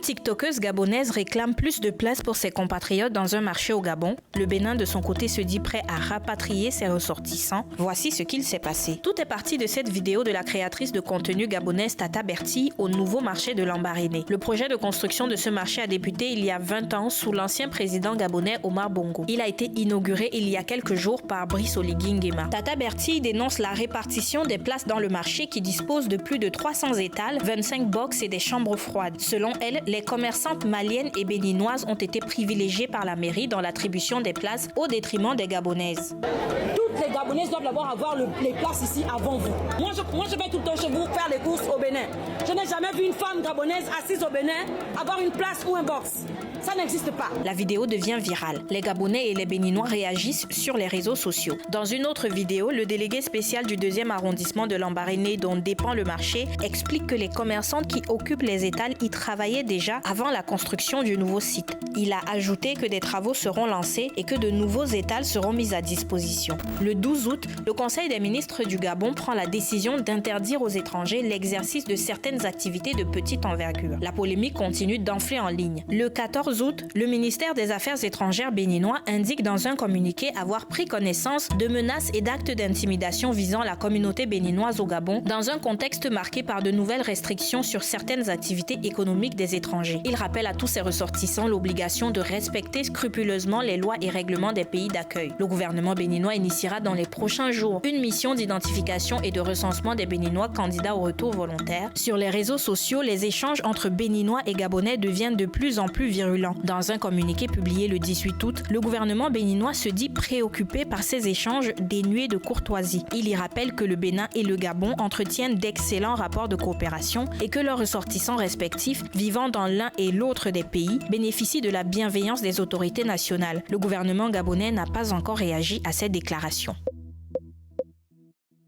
tiktokeuse gabonaise réclame plus de place pour ses compatriotes dans un marché au Gabon. Le Bénin, de son côté, se dit prêt à rapatrier ses ressortissants. Voici ce qu'il s'est passé. Tout est parti de cette vidéo de la créatrice de contenu gabonaise Tata Bertie au nouveau marché de Lambaréné. Le projet de construction de ce marché a débuté il y a 20 ans sous l'ancien président gabonais Omar Bongo. Il a été inauguré il y a quelques jours par Brice Oligui Nguema. Tata Bertie dénonce la répartition des places dans le marché qui dispose de plus de 300 étals, 25 box et des chambres froides. Selon elle, les commerçantes maliennes et béninoises ont été privilégiées par la mairie dans l'attribution des places au détriment des Gabonaises. Toutes les Gabonaises doivent d'abord avoir les places ici avant vous. Moi, je vais tout le temps chez vous faire les courses au Bénin. Je n'ai jamais vu une femme gabonaise assise au Bénin avoir une place ou un box. Ça n'existe pas. La vidéo devient virale. Les Gabonais et les Béninois réagissent sur les réseaux sociaux. Dans une autre vidéo, le délégué spécial du 2e arrondissement de Lambaréné, dont dépend le marché, explique que les commerçantes qui occupent les étals y travaillaient déjà avant la construction du nouveau site. Il a ajouté que des travaux seront lancés et que de nouveaux étals seront mis à disposition. Le 12 août, le Conseil des ministres du Gabon prend la décision d'interdire aux étrangers l'exercice de certaines activités de petite envergure. La polémique continue d'enfler en ligne. Le 14 août, le ministère des Affaires étrangères béninois indique dans un communiqué avoir pris connaissance de menaces et d'actes d'intimidation visant la communauté béninoise au Gabon dans un contexte marqué par de nouvelles restrictions sur certaines activités économiques des étrangers. Il rappelle à tous ses ressortissants l'obligation de respecter scrupuleusement les lois et règlements des pays d'accueil. Le gouvernement béninois initiera dans les prochains jours une mission d'identification et de recensement des Béninois candidats au retour volontaire. Sur les réseaux sociaux, les échanges entre Béninois et Gabonais deviennent de plus en plus virulents. Dans un communiqué publié le 18 août, le gouvernement béninois se dit préoccupé par ces échanges dénués de courtoisie. Il y rappelle que le Bénin et le Gabon entretiennent d'excellents rapports de coopération et que leurs ressortissants respectifs, vivant dans l'un et l'autre des pays, bénéficient de la bienveillance des autorités nationales. Le gouvernement gabonais n'a pas encore réagi à cette déclaration.